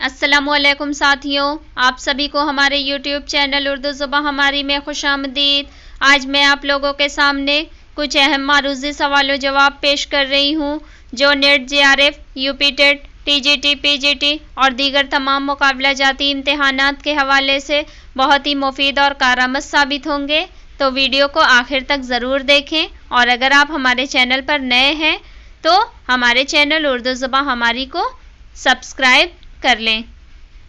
अस्सलामुअलैकुम साथियों, आप सभी को हमारे YouTube चैनल उर्दू ज़ुबान हमारी में खुशामदीद। आज मैं आप लोगों के सामने कुछ अहम मारूज़ी सवालों जवाब पेश कर रही हूँ जो NET JRF, UP TET, TGT, PGT और दीगर तमाम मुकाबला जाती इम्तहानात के हवाले से बहुत ही मुफीद और कारआमद साबित होंगे। तो वीडियो को आखिर तक ज़रूर देखें और अगर आप हमारे चैनल पर नए हैं तो हमारे चैनल उर्दू ज़ुबान हमारी को सब्सक्राइब कर लें।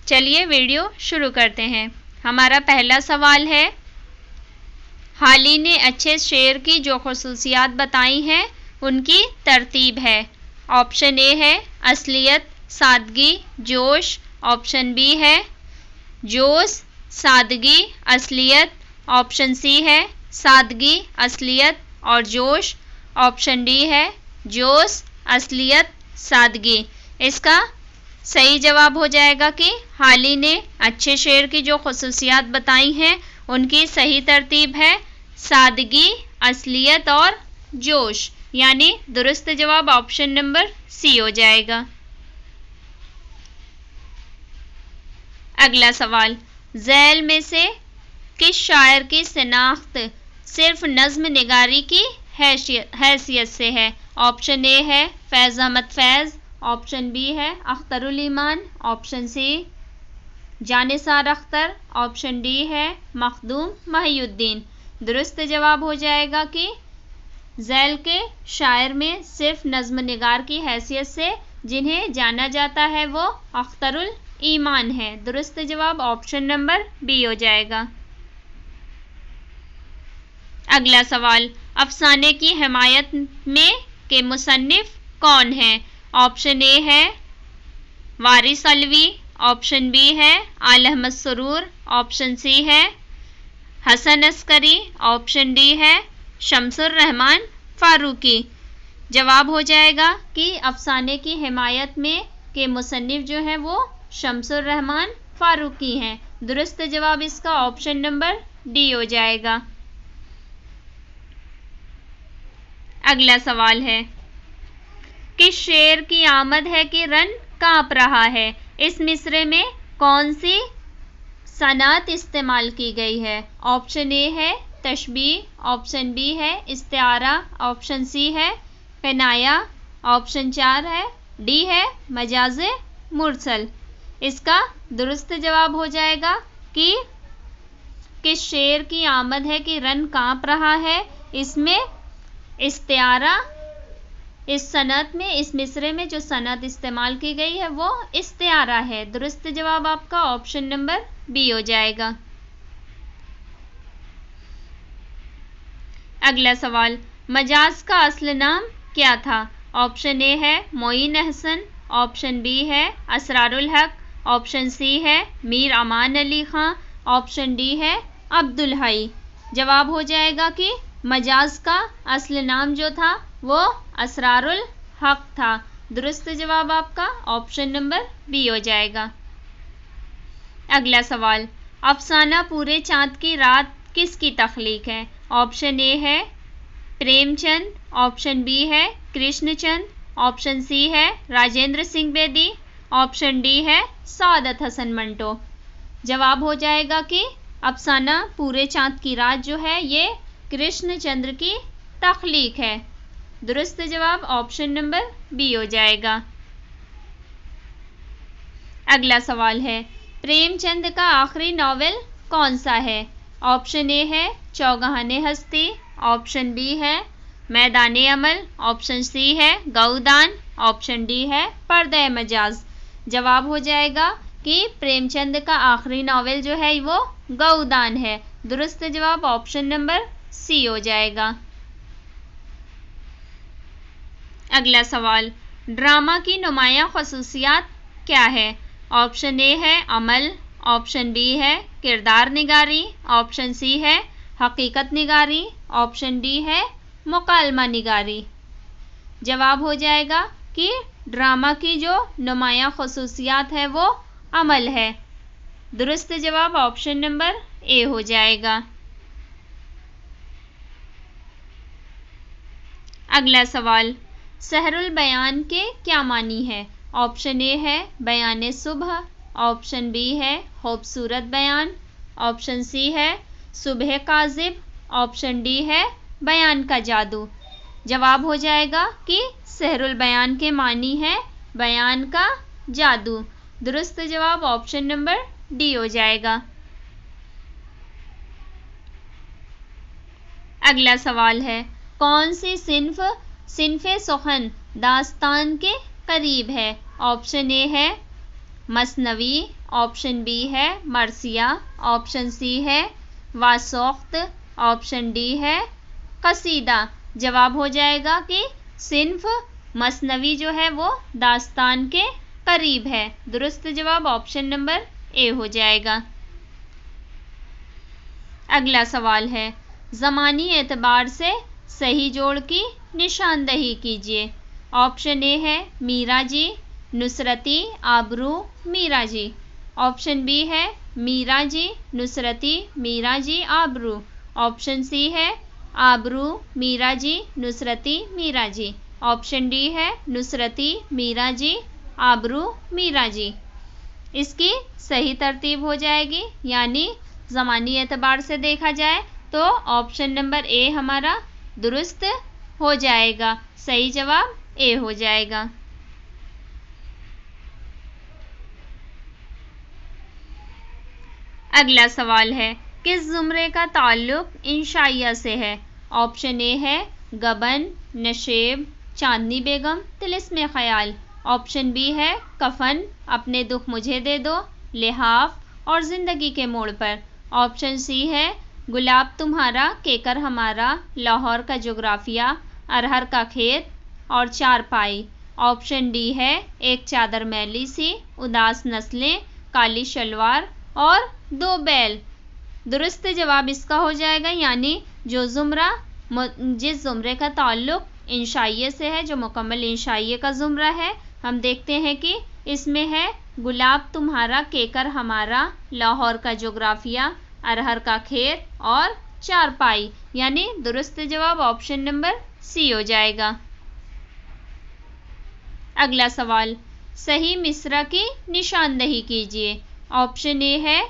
चलिए वीडियो शुरू करते हैं। हमारा पहला सवाल है, हाली ने अच्छे शेर की जो खुसूसियात बताई हैं उनकी तरतीब है। ऑप्शन ए है असलियत, सादगी, जोश। ऑप्शन बी है जोश, सादगी, असलियत। ऑप्शन सी है सादगी, असलियत और जोश। ऑप्शन डी है जोश, असलियत, सादगी। इसका सही जवाब हो जाएगा कि हाली ने अच्छे शेर की जो खुसूसियात बताई हैं उनकी सही तरतीब है सादगी, असलियत और जोश, यानी दुरुस्त जवाब ऑप्शन नंबर सी हो जाएगा। अगला सवाल, झैल में से किस शायर की शिनाख्त सिर्फ नज्म निगारी की हैसियत से है। ऑप्शन ए है फैज़ अहमद फैज़। ऑप्शन बी है Akhtarul Iman. Option C Jannisar Akhtar. Option D है मखदूम महिउद्दीन। दुरुस्त जवाब हो जाएगा कि झैल के शायर में सिर्फ नज्म निगार की हैसियत से जिन्हें जाना जाता है वो अख्तरुल ईमान है। दुरुस्त जवाब ऑप्शन नंबर बी हो जाएगा। अगला सवाल, अफसाने की हिमायत में के मुसन्निफ कौन है। ऑप्शन ए है वारिस अलवी। ऑप्शन बी है आल अहमद सुरूर। ऑप्शन सी है हसन अस्करी। ऑप्शन डी है शमसुर रहमान फारूकी। जवाब हो जाएगा कि अफसाने की हिमायत में के मुसन्निफ जो है वो शमसुर रहमान फारूकी हैं। दुरुस्त जवाब इसका ऑप्शन नंबर डी हो जाएगा। अगला सवाल है, किस शेर की आमद है कि रन कांप रहा है। इस मिसरे में कौन सी सनात इस्तेमाल की गई है। ऑप्शन ए है तशबीह। ऑप्शन बी है इस्तिआरा। ऑप्शन सी है किनाया। ऑप्शन 4 है डी है मजाज़े मुरसल। इसका दुरुस्त जवाब हो जाएगा कि किस शेर की आमद है कि रन कांप रहा है। इसमें इस्तिआरा, इस सनत में, इस मिसरे में जो सनत इस्तेमाल की गई है वो इस्तिआरा है। दुरुस्त जवाब आपका ऑप्शन नंबर बी हो जाएगा। अगला सवाल, मजाज का असल नाम क्या था। ऑप्शन ए है मोइन अहसन। ऑप्शन बी है असरारुल हक। ऑप्शन सी है मीर अमान अली खां। ऑप्शन डी है अब्दुल हई। जवाब हो जाएगा कि मजाज का असल नाम जो था वो असरारुल हक था। दुरुस्त जवाब आपका ऑप्शन नंबर बी हो जाएगा। अगला सवाल, अफसाना पूरे चांद की रात किसकी तख्लीक है। ऑप्शन ए है प्रेमचंद। ऑप्शन बी है कृष्णचंद। ऑप्शन सी है राजेंद्र सिंह बेदी। ऑप्शन डी है सादत हसन मंटो। जवाब हो जाएगा कि अफसाना पूरे चांद की रात जो है ये कृष्णचंद्र की तख्लीक है। दुरुस्त जवाब ऑप्शन नंबर बी हो जाएगा। अगला सवाल है, प्रेमचंद का आखिरी नॉवेल कौन सा है। ऑप्शन ए है चौगाने हस्ती। ऑप्शन बी है मैदाने अमल। ऑप्शन सी है गौदान। ऑप्शन डी है पर्दे मजाज। जवाब हो जाएगा कि प्रेमचंद का आखिरी नॉवेल जो है वो गौदान है। दुरुस्त जवाब ऑप्शन नंबर सी हो जाएगा। अगला सवाल, ड्रामा की नुमायां खुसूसियात क्या है। ऑप्शन ए है अमल। ऑप्शन बी है किरदार निगारी। ऑप्शन सी है हकीकत निगारी। ऑप्शन डी है मुकालमा निगारी। जवाब हो जाएगा कि ड्रामा की जो नुमायां खुसूसियात है वो अमल है। दुरुस्त जवाब ऑप्शन नंबर ए हो जाएगा। अगला सवाल, सहरुल बयान के क्या मानी है। ऑप्शन ए है बयान सुबह। ऑप्शन बी है खूबसूरत बयान, ऑप्शन सी है सुबह काज़िब, ऑप्शन डी है बयान का जादू। जवाब हो जाएगा कि सहरुल बयान के मानी है बयान का जादू। दुरुस्त जवाब ऑप्शन नंबर डी हो जाएगा। अगला सवाल है, कौन सी सिन्फ़े सुखन दास्तान के करीब है? ऑप्शन ए है मसनवी, ऑप्शन बी है मरसिया, ऑप्शन सी है वासोख्त, ऑप्शन डी है कसीदा। जवाब हो जाएगा कि सिन्फ मसनवी जो है वो दास्तान के करीब है। दुरुस्त जवाब ऑप्शन नंबर ए हो जाएगा। अगला सवाल है, ज़मानी एतबार से सही जोड़ की निशानदही कीजिए। ऑप्शन ए है मीरा जी, नुसरती, आबरू, मीरा जी। ऑप्शन बी है मीरा जी, नुसरती, मीरा जी, आबरू। ऑप्शन सी है आबरू, मीरा जी, नुसरती, मीरा जी। ऑप्शन डी है नुसरती, मीरा जी, आबरू, मीरा जी। इसकी सही तरतीब हो जाएगी, यानी ज़मानी एतबार से देखा जाए तो ऑप्शन नंबर ए हमारा दुरुस्त हो जाएगा। सही जवाब ए हो जाएगा। अगला सवाल है, किस ज़ुमरे का ताल्लुक इंशाइया से है? ऑप्शन ए है गबन, नशेब, चांदनी बेगम, तिलिस्मे ख्याल। ऑप्शन बी है कफन, अपने दुख मुझे दे दो, लिहाफ और ज़िंदगी के मोड़ पर। ऑप्शन सी है गुलाब तुम्हारा, केकर हमारा, लाहौर का जोग्राफिया, अरहर का खेत और चारपाई। ऑप्शन डी है एक चादर मैली सी, उदास नस्लें, काली शलवार और दो बैल। दुरुस्त जवाब इसका हो जाएगा, यानी जिस ज़ुमरे का ताल्लुक इंशाइये से है, जो मुकम्मल इंशाइये का ज़ुमरा है, हम देखते हैं कि इसमें है गुलाब तुम्हारा, केकर हमारा, लाहौर का जोग्राफिया, अरहर का खेत और चारपाई, यानी दुरुस्त जवाब ऑप्शन नंबर सी हो जाएगा। अगला सवाल, सही मिसरा की निशानदही कीजिए। ऑप्शन ए है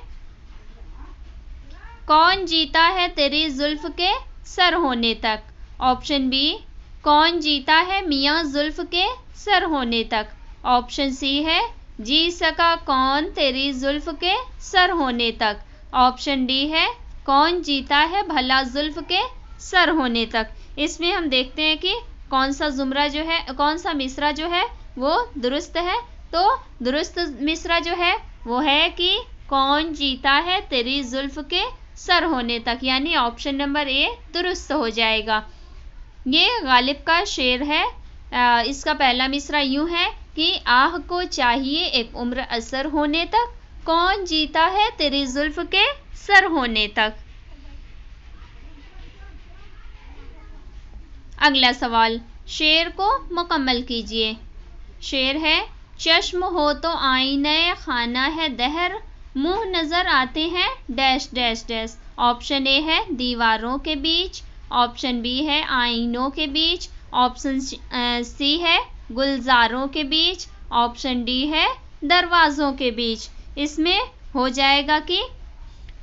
कौन जीता है तेरी जुल्फ के सर होने तक। ऑप्शन बी कौन जीता है मियाँ जुल्फ के सर होने तक। ऑप्शन सी है जी सका कौन तेरी जुल्फ के सर होने तक। ऑप्शन डी है कौन जीता है भला जुल्फ के सर होने तक। इसमें हम देखते हैं कि कौन सा जुमरा जो है, कौन सा मिसरा जो है वो दुरुस्त है। तो दुरुस्त मिसरा जो है वो है कि कौन जीता है तेरी जुल्फ के सर होने तक, यानी ऑप्शन नंबर ए दुरुस्त हो जाएगा। ये गालिब का शेर है। इसका पहला मिसरा यूं है कि आह को चाहिए एक उम्र असर होने तक, कौन जीता है तेरी जुल्फ के सर होने तक। अगला सवाल, शेर को मुकम्मल कीजिए। शेर है चश्म हो तो आईने खाना है दहर, मुंह नजर आते हैं dash dash dash. Option A है दीवारों के बीच, ऑप्शन बी है आईनों के बीच, ऑप्शन सी है गुलजारों के बीच, ऑप्शन डी है दरवाज़ों के बीच। इसमें हो जाएगा कि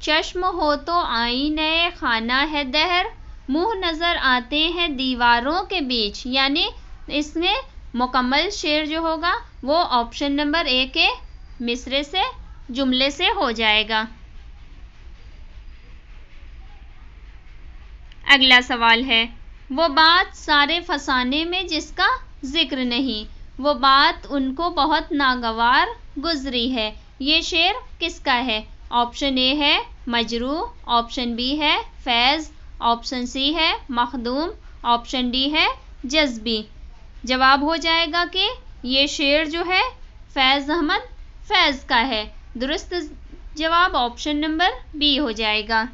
चश्म हो तो आईने खाना है दहर, मुंह नज़र आते हैं दीवारों के बीच, यानी इसमें मुकम्मल शेर जो होगा वो ऑप्शन नंबर ए के मिसरे से, जुमले से हो जाएगा। अगला सवाल है, वो बात सारे फसाने में जिसका जिक्र नहीं, वो बात उनको बहुत नागवार गुजरी है। ये शेर किसका है? ऑप्शन ए है मजरू, ऑप्शन बी है फैज़, ऑप्शन सी है मखदूम, ऑप्शन डी है जज्बी। जवाब हो जाएगा कि ये शेर जो है फैज़ अहमद फैज़ का है। दुरुस्त जवाब ऑप्शन नंबर बी हो जाएगा।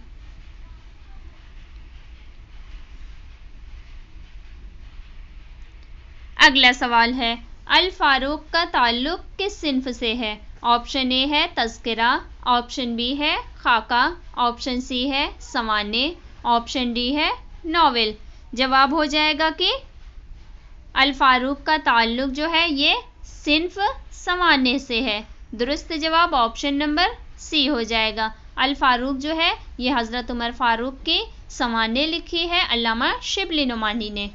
अगला सवाल है, अल फारूक का ताल्लुक किस सिन्फ से है? ऑप्शन ए है तज़किरा, ऑप्शन बी है खाका, ऑप्शन सी है सवाने, ऑप्शन डी है नॉवेल। जवाब हो जाएगा कि अल फारूक का ताल्लुक जो है ये सिन्फ सवाने से है। दुरुस्त जवाब ऑप्शन नंबर सी हो जाएगा। अल फारूक जो है ये हज़रत उमर फारूक की सवानें लिखी है अल्लामा शिबली नुमानी ने।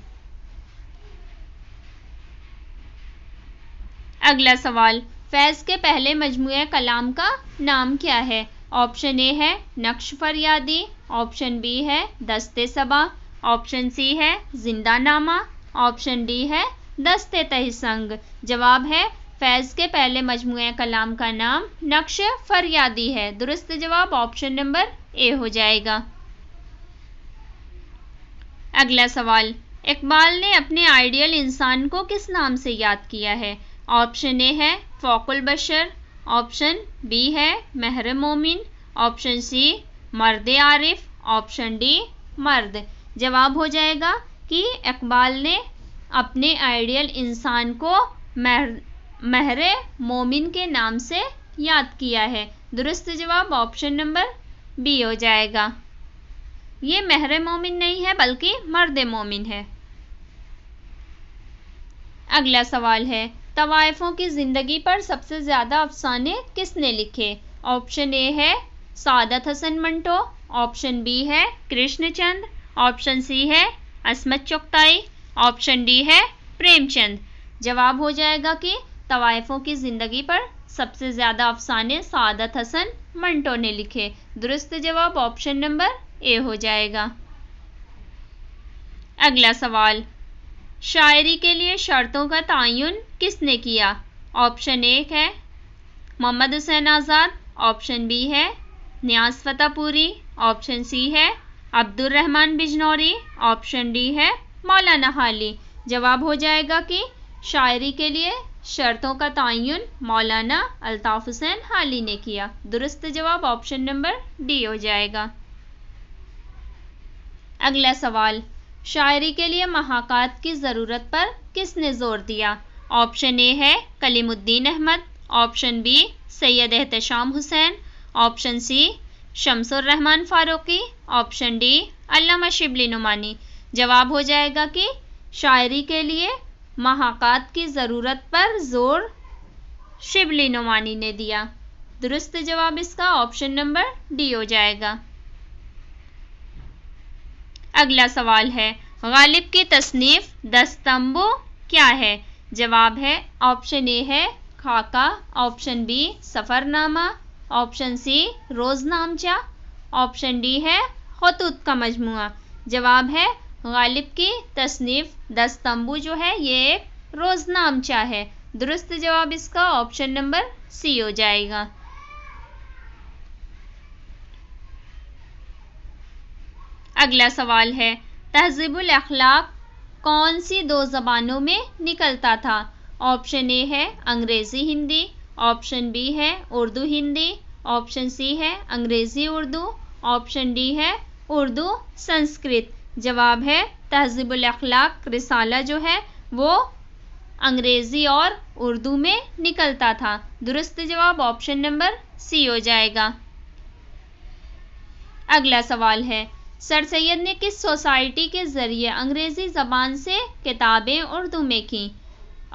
अगला सवाल, फैज़ के पहले मजमूए कलाम का नाम क्या है? ऑप्शन ए है नक्श फरियादी, ऑप्शन बी है दस्ते सबा, ऑप्शन सी है जिंदानामा, ऑप्शन डी है दस्ते तहसंग। जवाब है फैज़ के पहले मजमूए कलाम का नाम नक्श फरियादी है। दुरुस्त जवाब ऑप्शन नंबर ए हो जाएगा। अगला सवाल, इकबाल ने अपने आइडियल इंसान को किस नाम से याद किया है? ऑप्शन ए है फ़ौकुल बशर, ऑप्शन बी है महर मोमिन, ऑप्शन सी मर्द आरिफ, ऑप्शन डी मर्द। जवाब हो जाएगा कि इकबाल ने अपने आइडियल इंसान को महर मोमिन के नाम से याद किया है। दुरुस्त जवाब ऑप्शन नंबर बी हो जाएगा। ये महर मोमिन नहीं है बल्कि मर्द मोमिन है। अगला सवाल है, तवाइफों की ज़िंदगी पर सबसे ज़्यादा अफसाने किसने लिखे? ऑप्शन ए है सादत हसन मंटो, ऑप्शन बी है कृष्णचंद, ऑप्शन सी है असमत चुगताई, ऑप्शन डी है प्रेमचंद। जवाब हो जाएगा कि तवाइफों की ज़िंदगी पर सबसे ज़्यादा अफसाने सादत हसन मंटो ने लिखे। दुरुस्त जवाब ऑप्शन नंबर ए हो जाएगा। अगला सवाल, शायरी के लिए शर्तों का तयन किसने किया? ऑप्शन ए है मोहम्मद हुसैन आज़ाद, ऑप्शन बी है नियाज़ फतेहपुरी, ऑप्शन सी है अब्दुर रहमान बिजनौरी, ऑप्शन डी है मौलाना हाली। जवाब हो जाएगा कि शायरी के लिए शर्तों का तयन मौलाना अल्ताफ़ हुसैन हाली ने किया। दुरुस्त जवाब ऑप्शन नंबर डी हो जाएगा। अगला सवाल, शायरी के लिए महाकात की ज़रूरत पर किसने ज़ोर दिया? ऑप्शन ए है Kaleemuddin Ahmad, option B Syed Ehtesham Hussain, option C Shamsur Rahman Farooqi, option D Allama Shibli Nomani. जवाब हो जाएगा कि शायरी के लिए महाकात की ज़रूरत पर ज़ोर शिबली नुमानी ने दिया। दुरुस्त जवाब इसका ऑप्शन नंबर डी हो जाएगा। अगला सवाल है, गालिब की तसनीफ़ दस्तंबू क्या है? जवाब है ऑप्शन ए है खाका, ऑप्शन बी सफ़रनामा, ऑप्शन सी रोज़नामचा, ऑप्शन डी है खतूत का मजमुआ। जवाब है गालिब की तसनीफ़ दस्तंबू जो है ये एक रोज़नामचा है। दुरुस्त जवाब इसका ऑप्शन नंबर सी हो जाएगा। अगला सवाल है, तहज़ीबुल अखलाक कौन सी दो ज़बानों में निकलता था? ऑप्शन ए है अंग्रेज़ी हिंदी, ऑप्शन बी है उर्दू हिंदी, ऑप्शन सी है अंग्रेज़ी उर्दू, ऑप्शन डी है उर्दू संस्कृत। जवाब है तहज़ीबुल अखलाक रिसाला जो है वो अंग्रेज़ी और उर्दू में निकलता था। दुरुस्त जवाब ऑप्शन नंबर सी हो जाएगा। अगला सवाल है, सर सैयद ने किस सोसाइटी के ज़रिए अंग्रेज़ी ज़बान से किताबें उर्दू में की?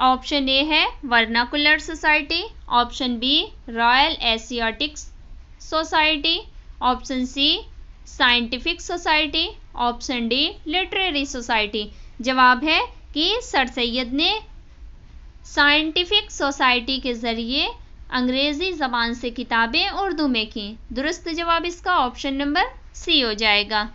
ऑप्शन ए है Vernacular Society, option B Royal Asiatic Society, option C Scientific Society, option D Literary Society. जवाब है कि सर सैयद ने साइंटिफिक सोसाइटी के ज़रिए अंग्रेज़ी ज़बान से किताबें उर्दू में की। दुरुस्त जवाब इसका ऑप्शन नंबर सी हो जाएगा।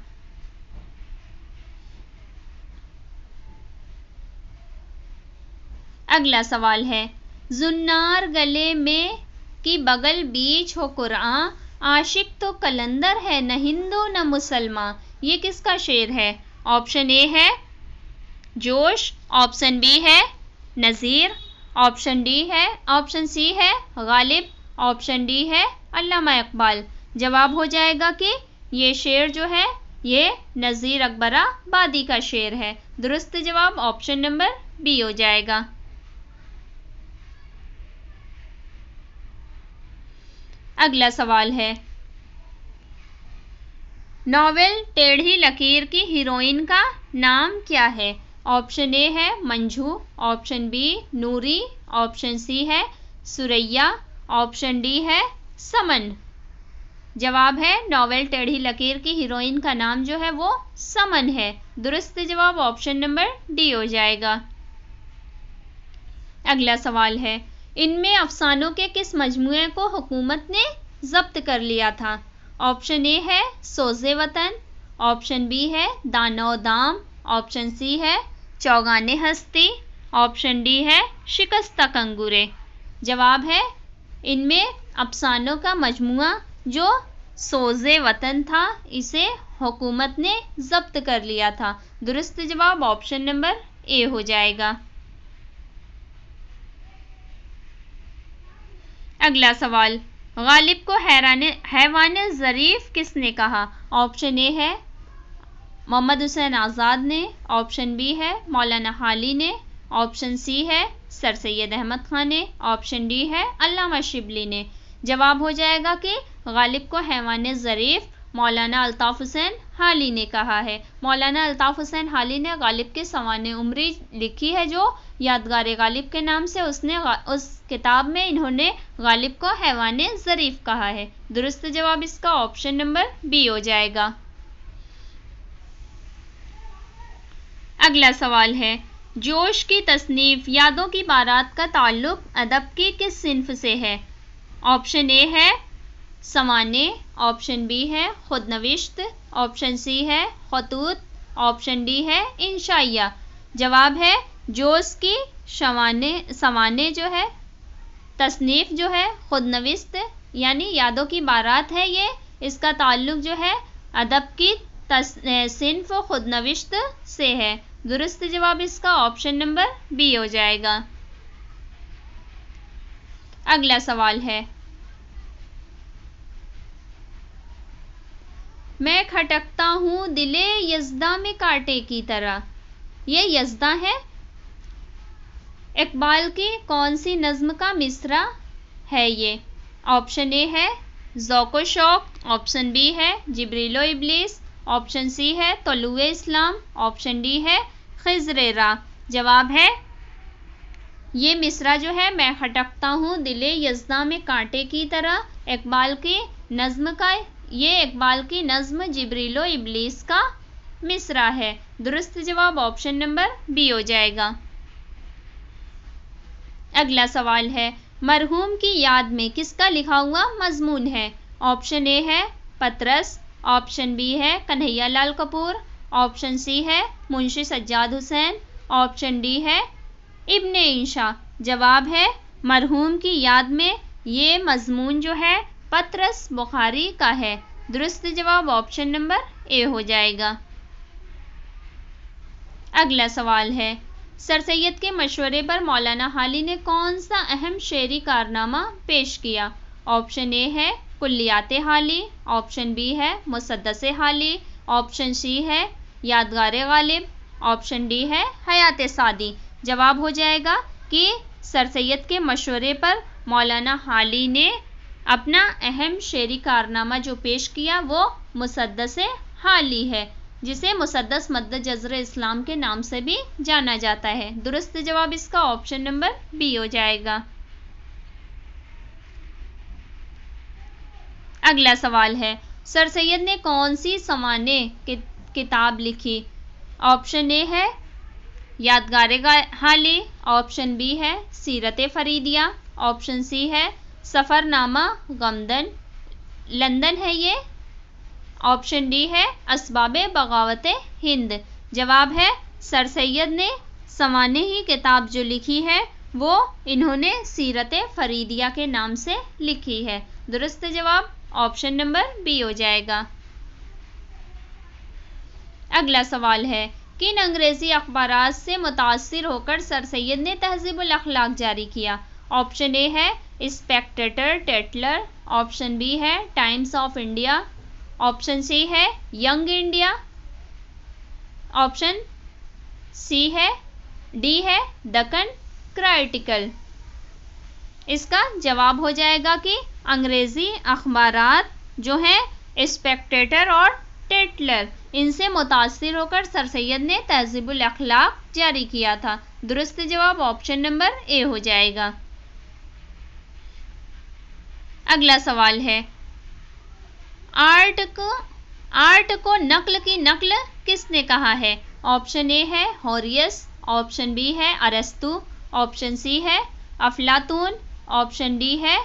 अगला सवाल है, जुन्नार गले में की बगल बीच हो कुरान, आशिक तो कलंदर है न हिंदू न मुसलमान। ये किसका शेर है? ऑप्शन ए है जोश, ऑप्शन बी है नज़ीर, ऑप्शन सी है गालिब, ऑप्शन डी है अल्लामा इकबाल। जवाब हो जाएगा कि ये शेर जो है ये नज़ीर अकबराबादी का शेर है। दुरुस्त जवाब ऑप्शन नंबर बी हो जाएगा। अगला सवाल है, नॉवेल टेढ़ी लकीर की हीरोइन का नाम क्या है? ऑप्शन ए है मंजू, ऑप्शन बी नूरी, ऑप्शन सी है सुरैया, ऑप्शन डी है समन। जवाब है नॉवेल टेढ़ी लकीर की हीरोइन का नाम जो है वो समन है। दुरुस्त जवाब ऑप्शन नंबर डी हो जाएगा। अगला सवाल है, इनमें अफसानों के किस मजमूए को हुकूमत ने जब्त कर लिया था? ऑप्शन ए है सोज़े वतन, ऑप्शन बी है दानो दाम, ऑप्शन सी है चौगाने हस्ती, ऑप्शन डी है शिकस्ता कंगूरे। जवाब है इनमें अफसानों का मजमुआ जो सोज़े वतन था इसे हुकूमत ने जब्त कर लिया था। दुरुस्त जवाब ऑप्शन नंबर ए हो जाएगा। अगला सवाल, गालिब को हैवान ज़रीफ किसने कहा? ऑप्शन ए है मोहम्मद हुसैन आज़ाद ने, ऑप्शन बी है मौलाना हाली ने, ऑप्शन सी है सर सैयद अहमद खान ने, ऑप्शन डी है अल्लामा शिबली ने। जवाब हो जाएगा कि गालिब को हैवान ज़रीफ मौलाना अल्ताफ़ हुसैन हाली ने कहा है। मौलाना अल्ताफ़ हुसैन हाली ने गालिब की सवाने उम्री लिखी है जो यादगार गालिब के नाम से उस किताब में इन्होंने गालिब को हैवान ज़रीफ कहा है। दुरुस्त जवाब इसका ऑप्शन नंबर बी हो जाएगा। अगला सवाल है, जोश की तसनीफ यादों की बारात का ताल्लुक अदब की किस सिन्फ से है? ऑप्शन ए है सवाने, ऑप्शन बी है खुदनविश्त, ऑप्शन सी है खतूत, ऑप्शन डी है इंशाइया। जवाब है जोश की सवाने जो है तसनीफ जो है खुदनविश्त यानी यादों की बारात है, ये इसका ताल्लुक जो है अदब की सिन्फ खुदनविश्त से है। दुरुस्त जवाब इसका ऑप्शन नंबर बी हो जाएगा। अगला सवाल है, मैं खटकता हूँ दिले यज़दा में कांटे की तरह, ये यज़दा है इकबाल की कौन सी नज़्म का मिसरा है ये? ऑप्शन ए है ज़ौक़ो शौक़, ऑप्शन बी है जिब्रीलो इब्लीस, ऑप्शन सी है तलुए इस्लाम, ऑप्शन डी है खिज़्र रा। जवाब है ये मिसरा जो है मैं खटकता हूँ दिले यज़दा में कांटे की तरह इकबाल की नज़्म जिब्रीलो इब्लीस का मिसरा है। दुरुस्त जवाब ऑप्शन नंबर बी हो जाएगा। अगला सवाल है, मरहूम की याद में किसका लिखा हुआ मजमून है? ऑप्शन ए है पतरस, ऑप्शन बी है कन्हैया लाल कपूर, ऑप्शन सी है मुंशी सज्जाद हुसैन, ऑप्शन डी है इब्ने इंशा। जवाब है मरहूम की याद में ये मजमून जो है पतरस बुखारी का है। दुरुस्त जवाब ऑप्शन नंबर ए हो जाएगा। अगला सवाल है, सर सैयद के मशवरे पर मौलाना हाली ने कौन सा अहम शेरी कारनामा पेश किया? ऑप्शन ए है कुल्लियात हाली, ऑप्शन बी है मुसद्दस हाली, ऑप्शन सी है यादगार गालिब, ऑप्शन डी है हयात सादी। जवाब हो जाएगा कि सर सैयद के मशवरे पर मौलाना हाली ने अपना अहम शेरी कारनामा जो पेश किया वो मुसद्दस हाली है, जिसे मुसद्दस मद्द जज़र इस्लाम के नाम से भी जाना जाता है। दुरुस्त जवाब इसका ऑप्शन नंबर बी हो जाएगा। अगला सवाल है, सर सैयद ने कौन सी सवाने किताब लिखी? ऑप्शन ए है यादगार हाली, ऑप्शन बी है सीरत फरीदिया, ऑप्शन सी है सफ़रनामा गमदन लंदन है ये, ऑप्शन डी है असबाब बगावत हिंद। जवाब है सर सैयद ने सवाने ही किताब जो लिखी है वो इन्होंने सीरत फरीदिया के नाम से लिखी है। दुरुस्त जवाब ऑप्शन नंबर बी हो जाएगा। अगला सवाल है, किन अंग्रेज़ी अखबारात से मुतासिर होकर सर सैयद ने तहज़ीबुल अखलाक जारी किया? ऑप्शन ए है स्पेक्टेटर टेटलर, ऑप्शन बी है Times of India, option C है यंग इंडिया, ऑप्शन सी है डी है दक्कन क्राइटिकल। इसका जवाब हो जाएगा कि अंग्रेज़ी अखबारात जो हैं स्पेक्टेटर और टेटलर, इनसे मुतासिर होकर सर सैयद ने तहज़ीबुल अखलाक जारी किया था। दुरुस्त जवाब ऑप्शन नंबर ए हो जाएगा। अगला सवाल है, आर्ट को नक्ल की नक्ल किसने कहा है? ऑप्शन ए है होरियस, ऑप्शन बी है अरस्तु, ऑप्शन सी है अफलातून, ऑप्शन डी है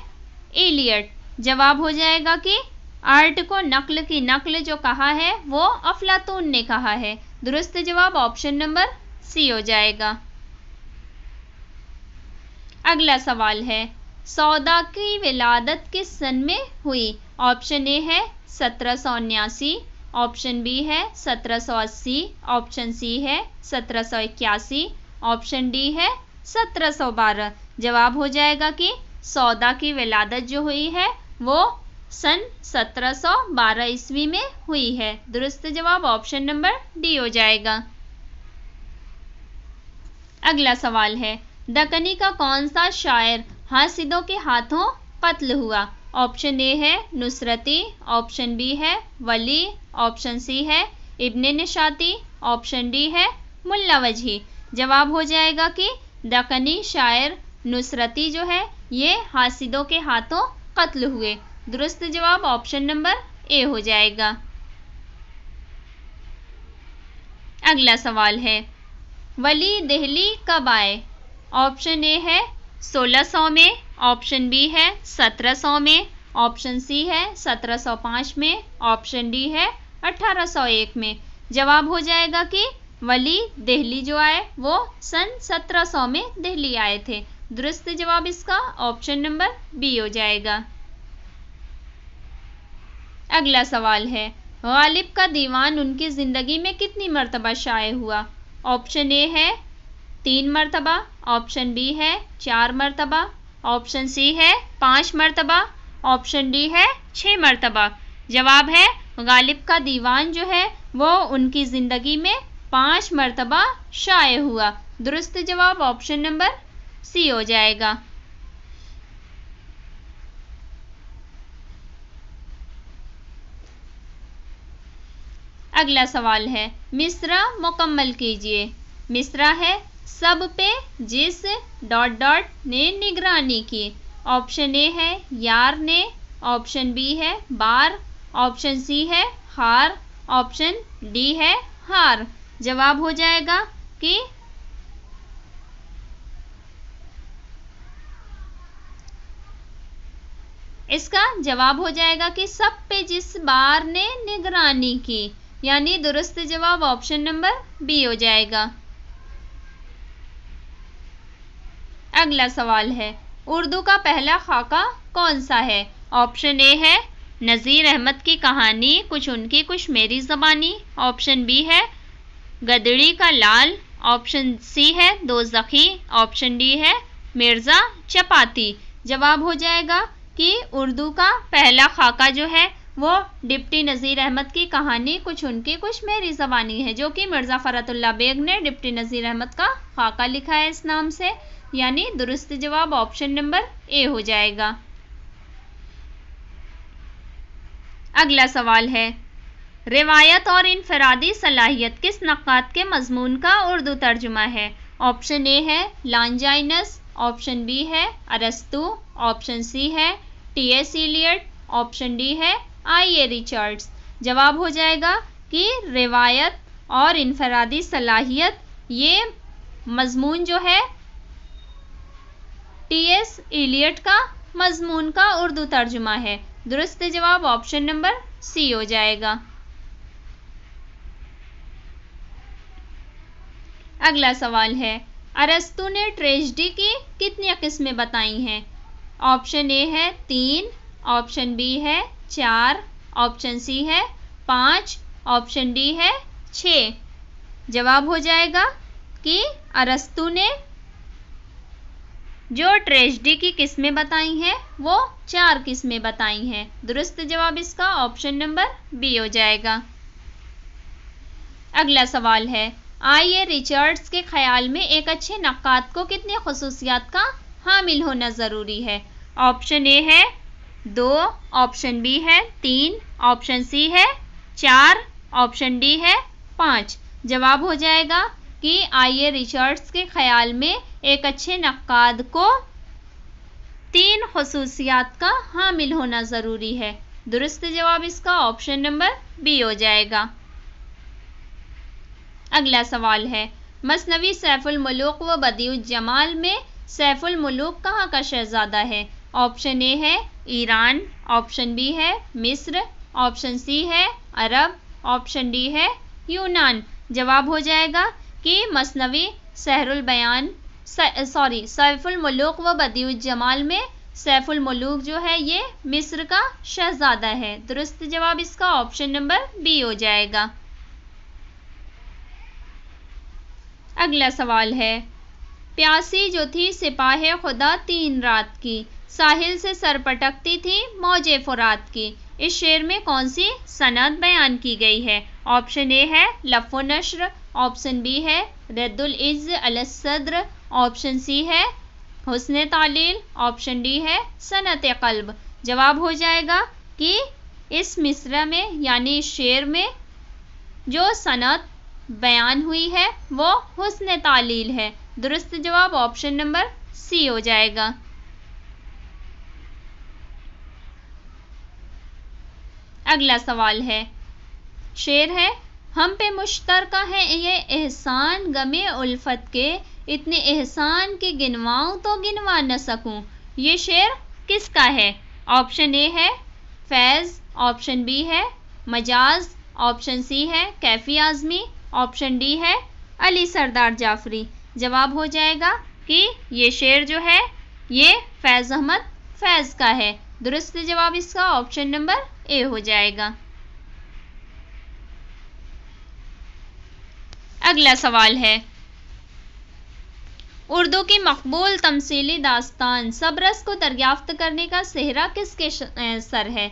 इलियट। जवाब हो जाएगा कि आर्ट को नक्ल की नक्ल जो कहा है वो अफलातून ने कहा है। दुरुस्त जवाब ऑप्शन नंबर सी हो जाएगा। अगला सवाल है, सौदा की विलादत किस सन में हुई? ऑप्शन ए है 1779, ऑप्शन बी है 1780, ऑप्शन सी है 1781, ऑप्शन डी है 1712। जवाब हो जाएगा कि सौदा की विलादत जो हुई है वो सन 1712 ईस्वी में हुई है। दुरुस्त जवाब ऑप्शन नंबर डी हो जाएगा। अगला सवाल है, दक्कनी का कौन सा शायर हासिदों के हाथों कत्ल हुआ? ऑप्शन ए है नुसरती, ऑप्शन बी है वली, ऑप्शन सी है इब्ने निशाती, ऑप्शन डी है मुल्ला वजही। जवाब हो जाएगा कि दक्कनी शायर नुसरती जो है ये हासिदों के हाथों कत्ल हुए। दुरुस्त जवाब ऑप्शन नंबर ए हो जाएगा। अगला सवाल है, वली दिल्ली कब आए? ऑप्शन ए है 1600 में, ऑप्शन बी है 1700 में, ऑप्शन सी है 1705 में, ऑप्शन डी है 1801 में। जवाब हो जाएगा कि वली दिल्ली जो आए वो सन 1700 में दिल्ली आए थे। दुरुस्त जवाब इसका ऑप्शन नंबर बी हो जाएगा। अगला सवाल है, गालिब का दीवान उनकी जिंदगी में कितनी मर्तबा शाये हुआ? ऑप्शन ए है 3 मरतबा, ऑप्शन बी है 4 मरतबा, ऑप्शन सी है 5 मरतबा, ऑप्शन डी है 6 मरतबा। जवाब है गालिब का दीवान जो है वो उनकी ज़िंदगी में 5 मरतबा शाये हुआ। दुरुस्त जवाब ऑप्शन नंबर सी हो जाएगा। अगला सवाल है, मिसरा मुकम्मल कीजिए। मिसरा है, सब पे जिस ... ने निगरानी की। ऑप्शन ए है यार ने, ऑप्शन बी है बार, ऑप्शन सी है हार, ऑप्शन डी है हार। जवाब हो जाएगा कि इसका जवाब हो जाएगा कि सब पे जिस बार ने निगरानी की, यानी दुरुस्त जवाब ऑप्शन नंबर बी हो जाएगा। अगला सवाल है, उर्दू का पहला खाका कौन सा है? ऑप्शन ए है नज़ीर अहमद की कहानी कुछ उनकी कुछ मेरी ज़बानी, ऑप्शन बी है गदड़ी का लाल, ऑप्शन सी है दोज़खी, ऑप्शन डी है मिर्ज़ा चपाती। जवाब हो जाएगा कि उर्दू का पहला खाका जो है वो डिप्टी नज़ीर अहमद की कहानी कुछ उनकी कुछ मेरी ज़बानी है, जो कि मिर्ज़ा फ़रतुल्लाह बेग ने डिप्टी नज़ीर अहमद का खाका लिखा है इस नाम से, यानी दुरुस्त जवाब ऑप्शन नंबर ए हो जाएगा। अगला सवाल है, रिवायत और इनफरादी सलाहियत किस नक्कात के मजमून का उर्दू तर्जुमा है? ऑप्शन ए है लॉन्जाइनस, ऑप्शन बी है अरस्तु, ऑप्शन सी है टी.एस. इलियट, ऑप्शन डी है आई.ए. रिचर्ड्स। जवाब हो जाएगा कि रिवायत और इनफरादी सलाहियत ये मजमून जो है टी.एस. इलियट का मजमून का उर्दू तर्जुमा है। दुरुस्त जवाब ऑप्शन नंबर सी हो जाएगा। अगला सवाल है, अरस्तु ने ट्रेजेडी की कितनी किस्में बताई हैं? ऑप्शन ए है 3, ऑप्शन बी है 4, ऑप्शन सी है 5, ऑप्शन डी है 6। जवाब हो जाएगा कि अरस्तु ने जो ट्रेजेडी की किस्में बताई हैं वो 4 किस्में बताई हैं। दुरुस्त जवाब इसका ऑप्शन नंबर बी हो जाएगा। अगला सवाल है, आई.ए. रिचर्ड्स के ख्याल में एक अच्छे नक्कात को कितनी खुसूसियात का हामिल होना ज़रूरी है? ऑप्शन ए है 2, ऑप्शन बी है 3, ऑप्शन सी है 4, ऑप्शन डी है 5। जवाब हो जाएगा कि आई.ए. रिचर्ड्स के ख्याल में एक अच्छे नक्काद को 3 खुसूसियात का हामिल होना ज़रूरी है। दुरुस्त जवाब इसका ऑप्शन नंबर बी हो जाएगा। अगला सवाल है, मसनवी सैफुल मुलूक व बदिउज जमाल में सैफुल मुलूक कहाँ का शहजादा है? ऑप्शन ए है ईरान, ऑप्शन बी है मिस्र, ऑप्शन सी है अरब, ऑप्शन डी है यूनान। जवाब हो जाएगा कि मसनवी सैफुल मुलूक व बदिउज जमाल में सैफुल मुलूक जो है ये मिस्र का शहजादा है। दुरुस्त जवाब इसका ऑप्शन नंबर बी हो जाएगा। अगला सवाल है, प्यासी जो थी सिपाहे खुदा 3 रात की, साहिल से सर पटकती थी मौजे फुरात की। इस शेर में कौन सी सनद बयान की गई है? ऑप्शन ए है लफ़्फ़ नश्र, ऑप्शन बी है रद्दुल इज़्ज़ अलस सद्र, ऑप्शन सी है हुस्न तालील, ऑप्शन डी है सनत क़ल्ब। जवाब हो जाएगा कि इस मिसरा में यानी इस शेर में जो सनत बयान हुई है वो हुस्न तालील है। दुरुस्त जवाब ऑप्शन नंबर सी हो जाएगा। अगला सवाल है, शेर है, हम पे मुश्तरका है ये एहसान गमे उल्फत के, इतने एहसान के गिनवाऊं तो गिनवा न सकूं। ये शेर किसका है? ऑप्शन ए है फैज़, ऑप्शन बी है मजाज, ऑप्शन सी है कैफी आज़मी, ऑप्शन डी है अली सरदार जाफरी। जवाब हो जाएगा कि ये शेर जो है ये फैज़ अहमद फैज़ का है। दुरुस्त जवाब इसका ऑप्शन नंबर ए हो जाएगा। अगला सवाल है, उर्दू की मकबूल तमसीली दास्तान सबरस को दरियाफ्त करने का सेहरा किसके सर है?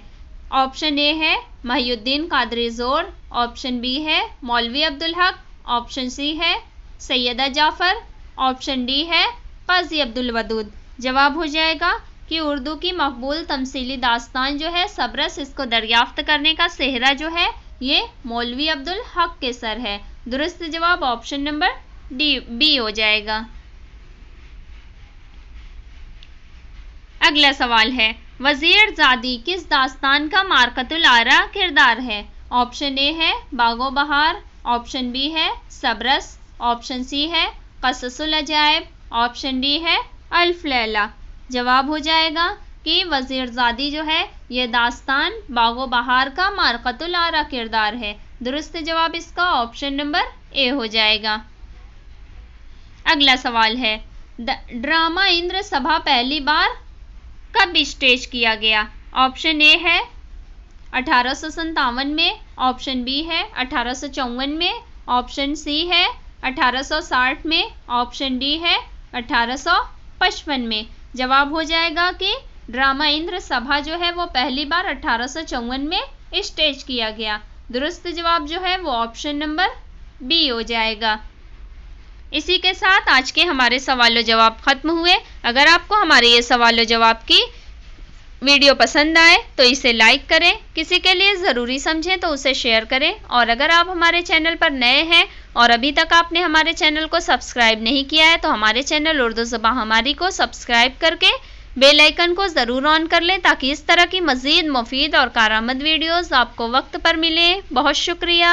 ऑप्शन ए है महिउद्दीन कादरी ज़ोर, ऑप्शन बी है मौलवी अब्दुल हक, ऑप्शन सी है सैयदा जाफ़र, ऑप्शन डी है काजी अब्दुल वदूद। जवाब हो जाएगा कि उर्दू की मकबूल तमसीली दास्तान जो है सबरस, इसको दरियाफ्त करने का सेहरा जो है ये मौलवी अब्दुल हक के सर है। दुरुस्त जवाब ऑप्शन नंबर डी बी हो जाएगा। अगला सवाल है, वज़ीर ज़ादी किस दास्तान का मारकतुल आरा किरदार है? ऑप्शन ए है बागो बहार, ऑप्शन बी है सबरस, ऑप्शन सी है क़ससुल अजाइब, ऑप्शन डी है अल्फ लैला। जवाब हो जाएगा कि वज़ीर ज़ादी जो है ये दास्तान बागो बहार का मारकतुल आरा किरदार है। दुरुस्त जवाब इसका ऑप्शन नंबर ए हो जाएगा। अगला सवाल है, ड्रामा इंद्र सभा पहली बार कब स्टेज किया गया? ऑप्शन ए है 1857 में, ऑप्शन बी है 1854 में, ऑप्शन सी है 1860 में, ऑप्शन डी है 1855 में। जवाब हो जाएगा कि ड्रामा इंद्र सभा जो है वो पहली बार 1854 में स्टेज किया गया। दुरुस्त जवाब जो है वो ऑप्शन नंबर बी हो जाएगा। इसी के साथ आज के हमारे सवाल जवाब खत्म हुए। अगर आपको हमारे ये सवाल जवाब की वीडियो पसंद आए तो इसे लाइक करें, किसी के लिए ज़रूरी समझें तो उसे शेयर करें, और अगर आप हमारे चैनल पर नए हैं और अभी तक आपने हमारे चैनल को सब्सक्राइब नहीं किया है तो हमारे चैनल उर्दू ज़बान हमारी को सब्सक्राइब करके बेल आइकन को ज़रूर ऑन कर लें ताकि इस तरह की मज़ीद मुफीद और कारआमद वीडियोज़ आपको वक्त पर मिले। बहुत शुक्रिया।